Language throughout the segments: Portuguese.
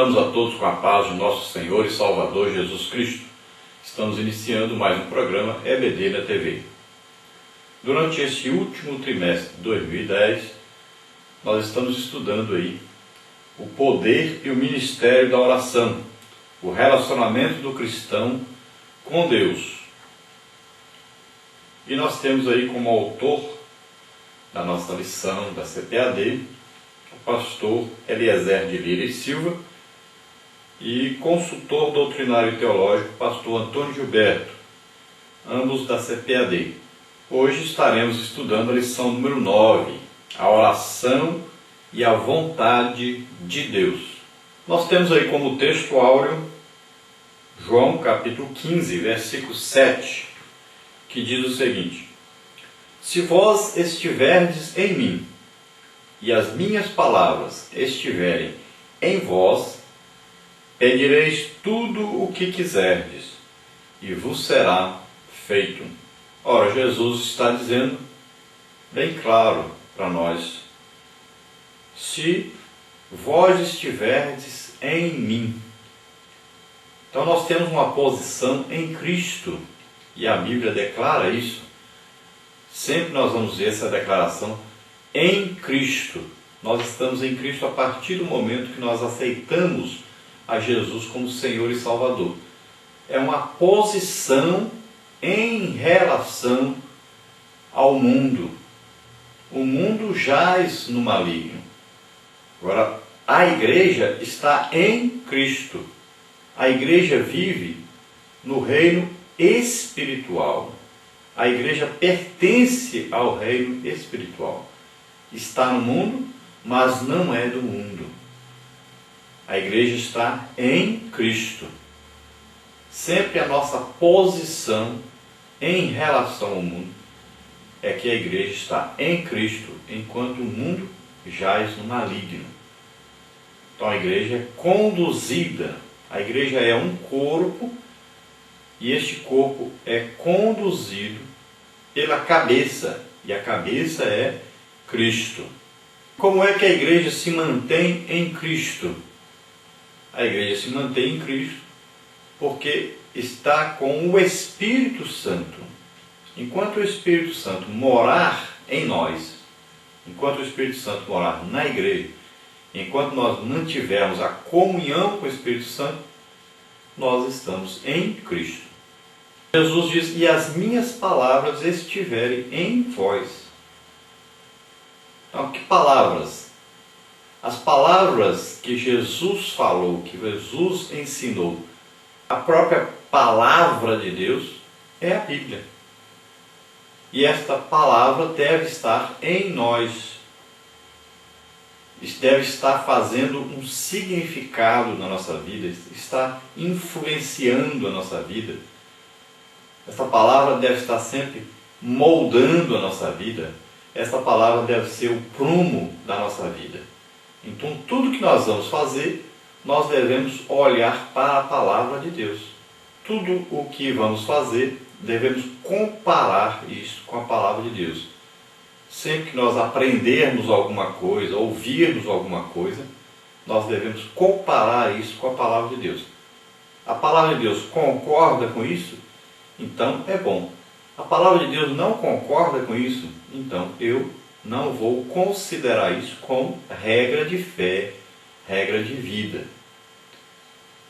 Saudamos a todos com a paz de nosso Senhor e Salvador Jesus Cristo. Estamos iniciando mais um programa EBD na TV. Durante este último trimestre de 2010, nós estamos estudando aí o poder e o ministério da oração, o relacionamento do cristão com Deus. E nós temos aí como autor da nossa lição da CPAD, o pastor Eliezer de Lira e Silva, e consultor doutrinário e teológico, pastor Antônio Gilberto, ambos da CPAD. Hoje estaremos estudando a lição número 9, a oração e a vontade de Deus. Nós temos aí como texto áureo João capítulo 15, versículo 7, que diz o seguinte: Se vós estiverdes em mim, e as minhas palavras estiverem em vós, pedireis tudo o que quiserdes, e vos será feito. Ora, Jesus está dizendo bem claro para nós: se vós estiverdes em mim. Então nós temos uma posição em Cristo, e a Bíblia declara isso. Sempre nós vamos ver essa declaração em Cristo. Nós estamos em Cristo a partir do momento que nós aceitamos a Jesus como Senhor e Salvador. É uma posição em relação ao mundo. O mundo jaz no maligno. Agora, a igreja está em Cristo. A igreja vive no reino espiritual. A igreja pertence ao reino espiritual. Está no mundo, mas não é do mundo. A igreja está em Cristo. Sempre a nossa posição em relação ao mundo é que a igreja está em Cristo, enquanto o mundo jaz no maligno. Então a igreja é conduzida. A igreja é um corpo, e este corpo é conduzido pela cabeça, e a cabeça é Cristo. Como é que a igreja se mantém em Cristo? A igreja se mantém em Cristo porque está com o Espírito Santo. Enquanto o Espírito Santo morar em nós, enquanto o Espírito Santo morar na igreja, enquanto nós mantivermos a comunhão com o Espírito Santo, nós estamos em Cristo. Jesus diz: e as minhas palavras estiverem em vós. Então, que palavras? As palavras que Jesus falou, que Jesus ensinou, a própria palavra de Deus é a Bíblia. E esta palavra deve estar em nós. Deve estar fazendo um significado na nossa vida, está influenciando a nossa vida. Esta palavra deve estar sempre moldando a nossa vida. Esta palavra deve ser o prumo da nossa vida. Então, tudo que nós vamos fazer, nós devemos olhar para a palavra de Deus. Tudo o que vamos fazer, devemos comparar isso com a palavra de Deus. Sempre que nós aprendermos alguma coisa, ouvirmos alguma coisa, nós devemos comparar isso com a palavra de Deus. A palavra de Deus concorda com isso? Então é bom. A palavra de Deus não concorda com isso? Então eu não vou considerar isso como regra de fé, regra de vida.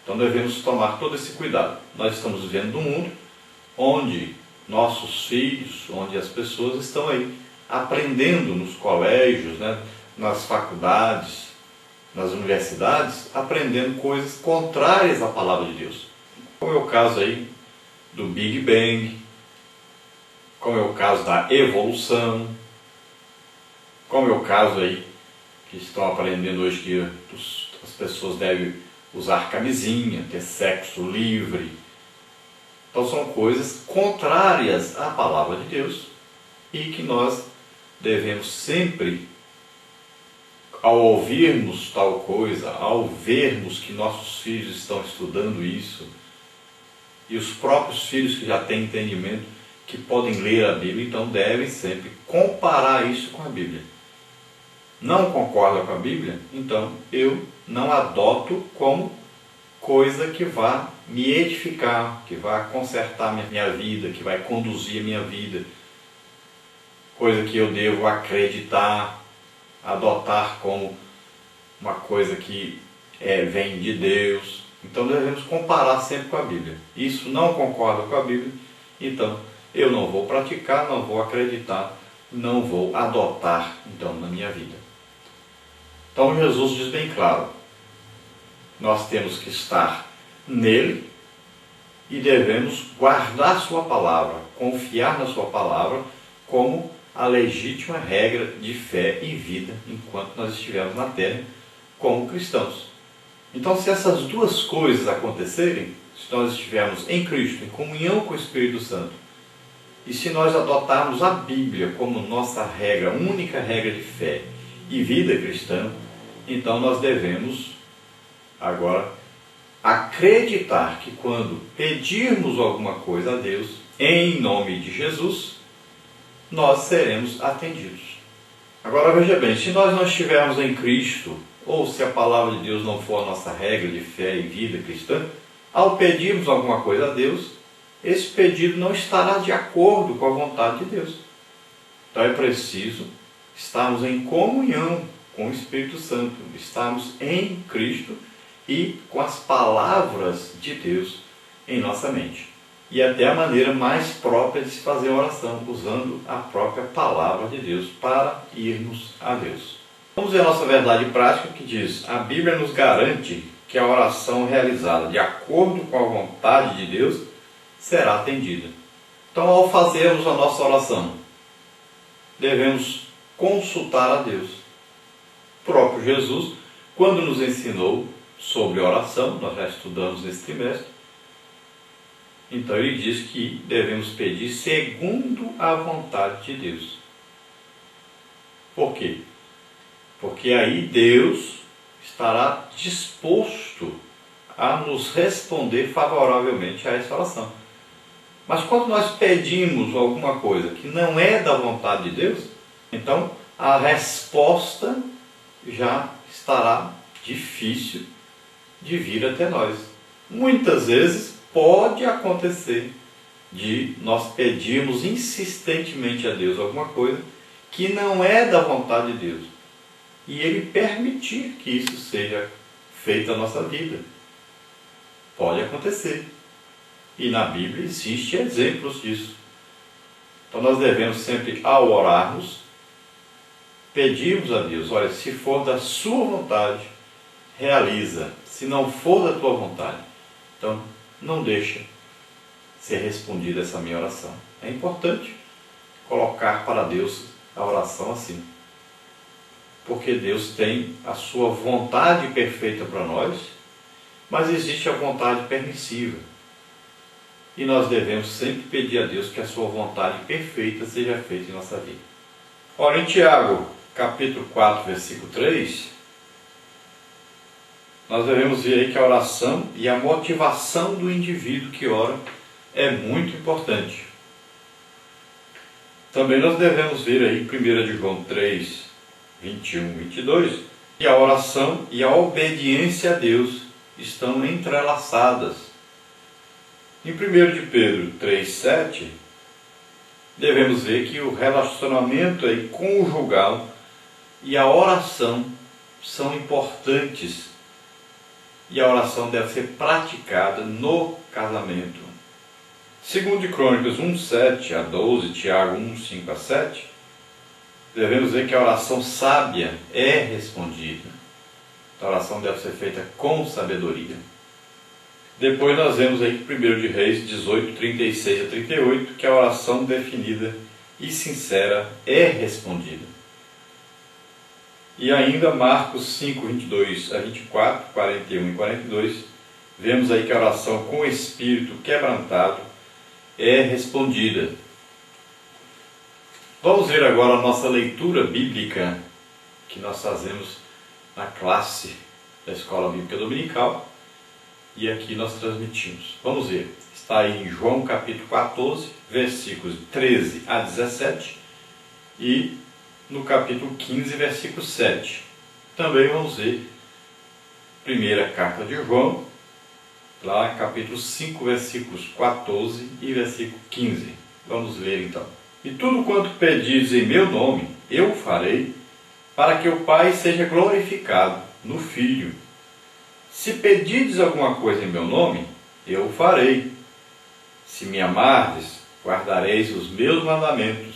Então devemos tomar todo esse cuidado. Nós estamos vivendo num mundo onde nossos filhos, onde as pessoas estão aí aprendendo nos colégios, nas faculdades, nas universidades, aprendendo coisas contrárias à palavra de Deus. Como é o caso aí do Big Bang, como é o caso da evolução, como é o caso aí que estão aprendendo hoje que as pessoas devem usar camisinha, ter sexo livre. Então são coisas contrárias à palavra de Deus e que nós devemos sempre, ao ouvirmos tal coisa, ao vermos que nossos filhos estão estudando isso, e os próprios filhos que já têm entendimento, que podem ler a Bíblia, então devem sempre comparar isso com a Bíblia. não concorda com a Bíblia, então eu não adoto como coisa que vá me edificar, que vá consertar minha vida, que vai conduzir a minha vida, coisa que eu devo acreditar, adotar como uma coisa que vem de Deus. Então devemos comparar sempre com a Bíblia. Isso não concorda com a Bíblia, então eu não vou praticar, não vou acreditar, não vou adotar então na minha vida. Então Jesus diz bem claro, nós temos que estar nele e devemos guardar sua palavra, confiar na sua palavra como a legítima regra de fé e vida enquanto nós estivermos na terra como cristãos. Então, se essas duas coisas acontecerem, se nós estivermos em Cristo, em comunhão com o Espírito Santo, e se nós adotarmos a Bíblia como nossa regra, única regra de fé e vida cristã, então nós devemos agora acreditar que quando pedirmos alguma coisa a Deus, em nome de Jesus, nós seremos atendidos. Agora veja bem, se nós não estivermos em Cristo, ou se a palavra de Deus não for a nossa regra de fé e vida cristã, ao pedirmos alguma coisa a Deus, esse pedido não estará de acordo com a vontade de Deus. Então é preciso estarmos em comunhão com o Espírito Santo, estarmos em Cristo e com as palavras de Deus em nossa mente. E até a maneira mais própria de se fazer oração, usando a própria palavra de Deus para irmos a Deus. Vamos ver a nossa verdade prática que diz: a Bíblia nos garante que a oração realizada de acordo com a vontade de Deus será atendida. Então, ao fazermos a nossa oração, devemos consultar a Deus. O próprio Jesus, quando nos ensinou sobre oração, nós já estudamos nesse trimestre, então ele diz que devemos pedir segundo a vontade de Deus. Por quê? Porque aí Deus estará disposto a nos responder favoravelmente a essa oração. Mas quando nós pedimos alguma coisa que não é da vontade de Deus, então a resposta já estará difícil de vir até nós. Muitas vezes pode acontecer de nós pedirmos insistentemente a Deus alguma coisa que não é da vontade de Deus, e Ele permitir que isso seja feito na nossa vida. Pode acontecer. E na Bíblia existem exemplos disso. Então nós devemos sempre, ao orarmos, pedirmos a Deus: olha, se for da sua vontade, realiza. Se não for da tua vontade, então não deixa ser respondida essa minha oração. É importante colocar para Deus a oração assim, porque Deus tem a sua vontade perfeita para nós, mas existe a vontade permissiva, e nós devemos sempre pedir a Deus que a sua vontade perfeita seja feita em nossa vida. Ora, em Tiago, capítulo 4, versículo 3, nós devemos ver aí que a oração e a motivação do indivíduo que ora é muito importante. Também nós devemos ver aí 1 de João 3, 21, 22, que a oração e a obediência a Deus estão entrelaçadas. Em 1 de Pedro 3, 7, devemos ver que o relacionamento aí conjugal e a oração são importantes, e a oração deve ser praticada no casamento. Segundo de Crônicas 1, 7 a 12, Tiago 1, 5 a 7, devemos ver que a oração sábia é respondida. A oração deve ser feita com sabedoria. Depois nós vemos aí que 1 de Reis 18, 36 a 38, que a oração definida e sincera é respondida. E ainda Marcos 5, 22 a 24, 41 e 42, vemos aí que a oração com o espírito quebrantado é respondida. Vamos ver agora a nossa leitura bíblica que nós fazemos na classe da Escola Bíblica Dominical, e aqui nós transmitimos. Vamos ver, está aí em João capítulo 14, versículos 13 a 17, e no capítulo 15, versículo 7. Também vamos ver primeira carta de João, lá capítulo 5, versículos 14 e versículo 15. Vamos ler então. E tudo quanto pedis em meu nome, eu farei, para que o Pai seja glorificado no Filho. Se pedirdes alguma coisa em meu nome, eu o farei. Se me amardes, guardareis os meus mandamentos,